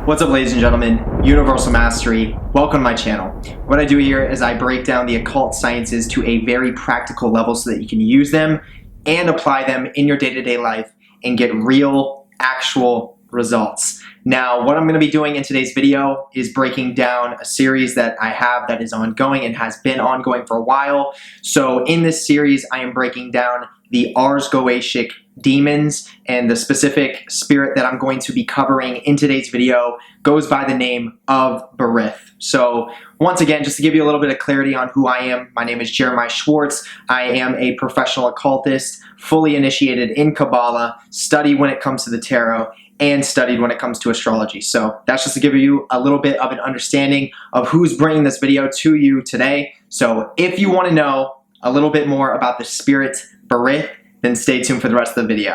What's up, ladies and gentlemen? Universal Mastery. Welcome to my channel. What I do here is I break down the occult sciences to a very practical level so that you can use them and apply them in your day-to-day life and get real, actual results. Now, what I'm going to be doing in today's video is breaking down a series that I have that is ongoing and has been ongoing for a while. So in this series, I am breaking down the Ars Goetia demons, and the specific spirit that I'm going to be covering in today's video goes by the name of Berith. So once again, just to give you a little bit of clarity on who I am, my name is Jeremiah Schwartz. I am a professional occultist, fully initiated in Kabbalah, studied when it comes to the tarot, and studied when it comes to astrology. So that's just to give you a little bit of an understanding of who's bringing this video to you today. So if you want to know a little bit more about the spirit Berith, then stay tuned for the rest of the video.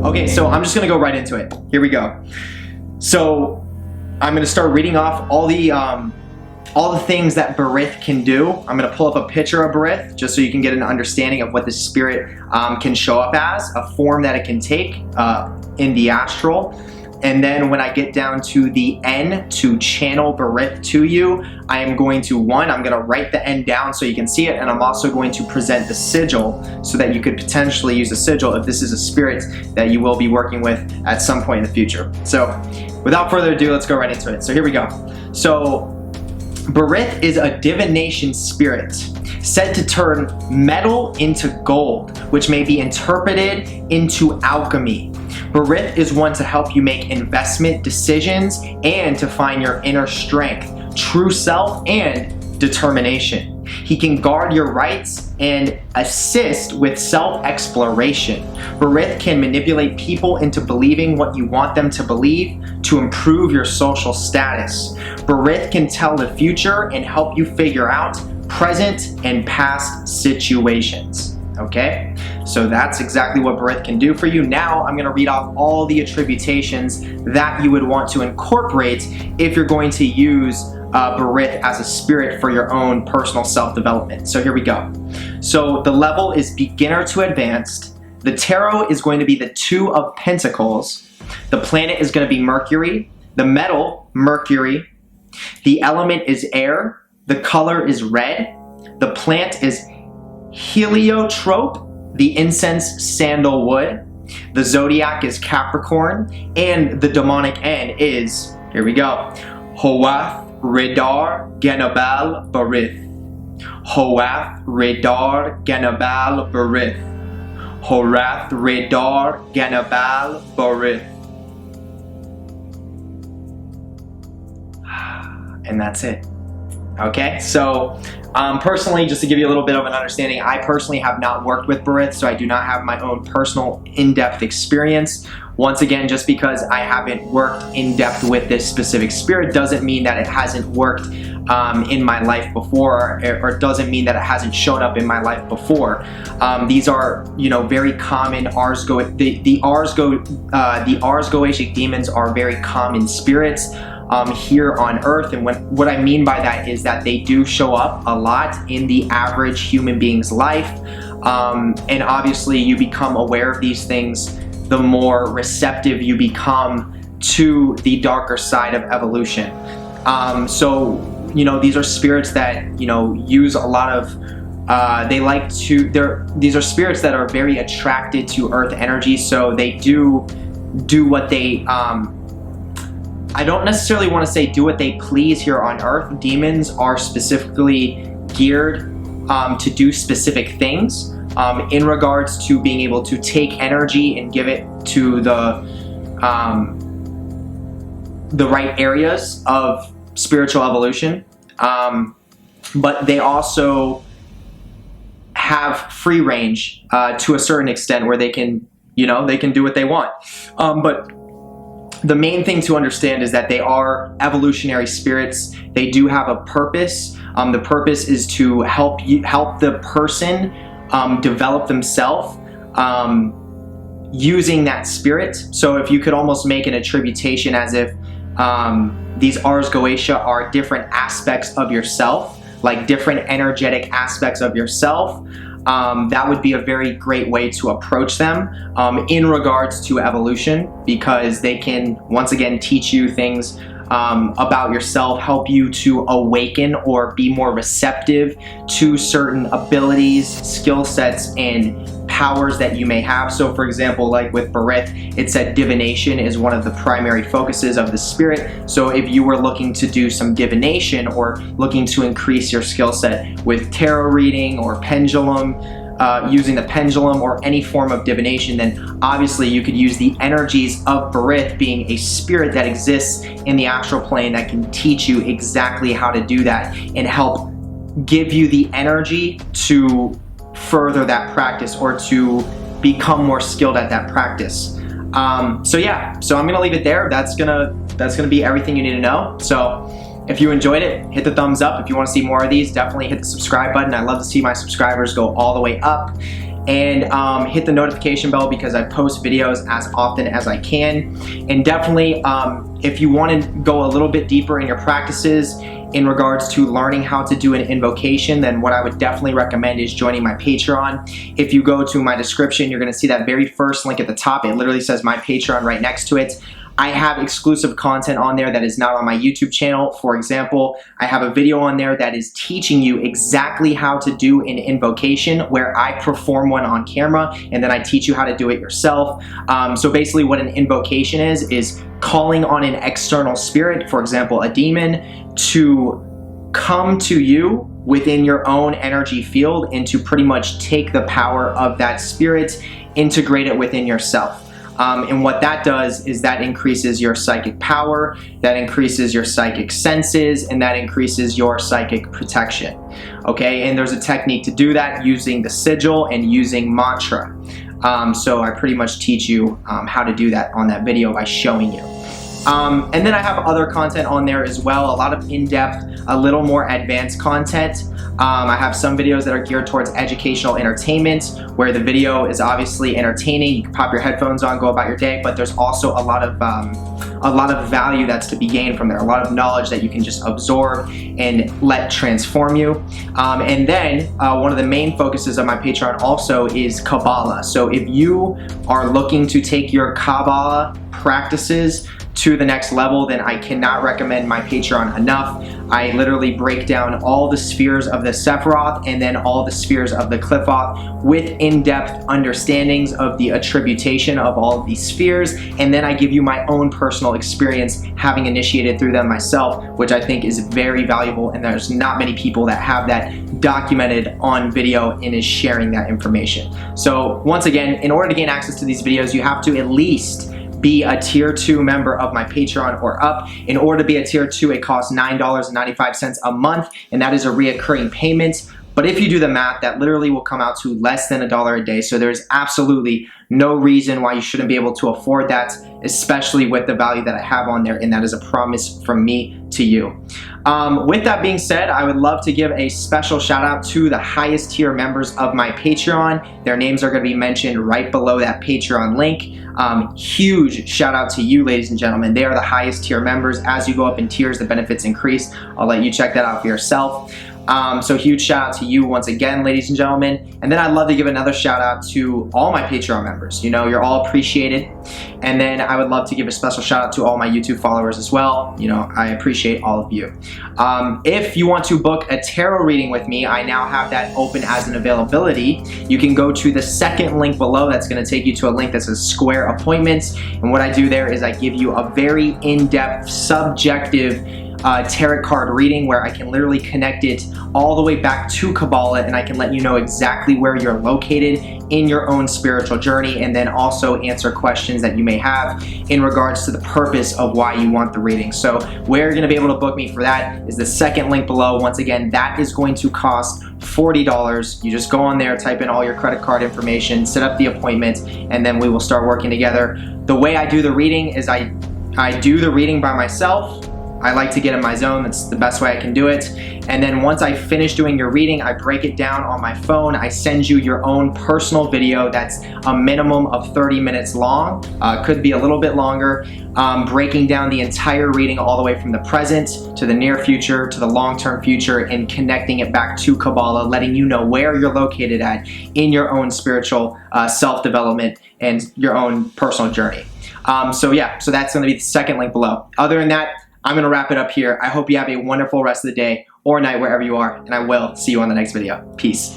Okay, so I'm just gonna go right into it. Here we go. So I'm gonna start reading off all the things that Berith can do. I'm going to pull up a picture of Berith just so you can get an understanding of what the spirit can show up as, a form that it can take in the astral. And then when I get down to the N to channel Berith to you, I am going to, I'm going to write the N down so you can see it, and I'm also going to present the sigil so that you could potentially use a sigil if this is a spirit that you will be working with at some point in the future. So without further ado, let's go right into it. So here we go. So Berith is a divination spirit said to turn metal into gold, which may be interpreted into alchemy. Berith is one to help you make investment decisions and to find your inner strength, true self, and determination. He can guard your rights and assist with self-exploration. Berith can manipulate people into believing what you want them to believe to improve your social status. Berith can tell the future and help you figure out present and past situations. Okay, so that's exactly what Berith can do for you. Now I'm going to read off all the attributations that you would want to incorporate if you're going to use Berith as a spirit for your own personal self-development. So here we go. So the level is beginner to advanced. The tarot is going to be the Two of Pentacles. The planet is going to be Mercury. The metal, Mercury. The element is air. The color is red. The plant is heliotrope. The incense, sandalwood. The zodiac is Capricorn. And the demonic end is, here we go, Hoath Redar Ganabal Berith. Hoath Redar Ganabal Berith. Horath Redar Ganabal Berith. And that's it. Okay, so personally, just to give you a little bit of an understanding, I personally have not worked with Berith, so I do not have my own personal in-depth experience. Once again, just because I haven't worked in depth with this specific spirit doesn't mean that it hasn't worked in my life before, or doesn't mean that it hasn't shown up in my life before. These are, very common Ars Goetia. The Ars Goetia demons are very common spirits here on Earth, and what I mean by that is that they do show up a lot in the average human being's life, and obviously you become aware of these things the more receptive you become to the darker side of evolution. So these are spirits that use a lot of these are spirits that are very attracted to Earth energy, so they do what they I don't necessarily want to say do what they please here on Earth. Demons are specifically geared to do specific things in regards to being able to take energy and give it to the right areas of spiritual evolution. But they also have free range to a certain extent where they can, they can do what they want. But the main thing to understand is that they are evolutionary spirits. They do have a purpose. The purpose is to help the person develop themselves using that spirit. So if you could almost make an attribution as if These Ars Goetia are different aspects of yourself, like different energetic aspects of yourself. That would be a very great way to approach them in regards to evolution, because they can, once again, teach you things about yourself, help you to awaken or be more receptive to certain abilities, skill sets, and powers that you may have. So for example, like with Berith, it said divination is one of the primary focuses of the spirit. So if you were looking to do some divination or looking to increase your skill set with tarot reading or pendulum, using the pendulum or any form of divination, then obviously you could use the energies of Berith, being a spirit that exists in the astral plane that can teach you exactly how to do that and help give you the energy to further that practice or to become more skilled at that practice. So yeah, so I'm gonna leave it there. That's gonna be everything you need to know. So if you enjoyed it, hit the thumbs up. If you want to see more of these, definitely hit the subscribe button. I love to see my subscribers go all the way up. And hit the notification bell, because I post videos as often as I can. And definitely, if you want to go a little bit deeper in your practices in regards to learning how to do an invocation, then what I would definitely recommend is joining my Patreon. If you go to my description, you're going to see that very first link at the top. It literally says my Patreon right next to it. I have exclusive content on there that is not on my YouTube channel. For example, I have a video on there that is teaching you exactly how to do an invocation, where I perform one on camera and then I teach you how to do it yourself. So basically what an invocation is calling on an external spirit, for example, a demon, to come to you within your own energy field and to pretty much take the power of that spirit, integrate it within yourself. And what that does is that increases your psychic power, that increases your psychic senses, and that increases your psychic protection. Okay, and there's a technique to do that using the sigil and using mantra. So I pretty much teach you how to do that on that video by showing you. And then I have other content on there as well, a lot of in-depth, a little more advanced content. I have some videos that are geared towards educational entertainment, where the video is obviously entertaining. You can pop your headphones on, go about your day, but there's also a lot of value that's to be gained from there, a lot of knowledge that you can just absorb and let transform you. And then one of the main focuses of my Patreon also is Kabbalah. So if you are looking to take your Kabbalah practices to the next level, then I cannot recommend my Patreon enough. I literally break down all the spheres of the Sephiroth and then all the spheres of the Qliphoth with in-depth understandings of the attribution of all of these spheres, and then I give you my own personal experience having initiated through them myself, which I think is very valuable, and there's not many people that have that documented on video and is sharing that information. So once again, in order to gain access to these videos, you have to at least be a tier 2 member of my Patreon or up. In order to be a tier 2, it costs $9.95 a month, and that is a reoccurring payment. But if you do the math, that literally will come out to less than $1 a day. So there's absolutely no reason why you shouldn't be able to afford that, especially with the value that I have on there, and that is a promise from me to you. With that being said, I would love to give a special shout out to the highest tier members of my Patreon. Their names are going to be mentioned right below that Patreon link. Huge shout out to you, ladies and gentlemen. They are the highest tier members. As you go up in tiers, the benefits increase. I'll let you check that out for yourself. So huge shout out to you once again, ladies and gentlemen. And then I'd love to give another shout out to all my Patreon members. You know, you're all appreciated. And then I would love to give a special shout out to all my YouTube followers as well. You know, I appreciate all of you. If you want to book a tarot reading with me, I now have that open as an availability. You can go to the second link below. That's going to take you to a link that says Square Appointments. And what I do there is I give you a very in-depth, subjective tarot card reading, where I can literally connect it all the way back to Kabbalah, and I can let you know exactly where you're located in your own spiritual journey, and then also answer questions that you may have in regards to the purpose of why you want the reading. So where you're going to be able to book me for that is the second link below. Once again, that is going to cost $40. You just go on there, type in all your credit card information, set up the appointment, and then we will start working together. The way I do the reading is I do the reading by myself. I like to get in my zone. That's the best way I can do it. And then once I finish doing your reading, I break it down on my phone. I send you your own personal video that's a minimum of 30 minutes long. Could be a little bit longer, breaking down the entire reading all the way from the present to the near future to the long-term future and connecting it back to Kabbalah, letting you know where you're located at in your own spiritual self-development and your own personal journey. So that's going to be the second link below. Other than that, I'm going to wrap it up here. I hope you have a wonderful rest of the day or night wherever you are, and I will see you on the next video. Peace.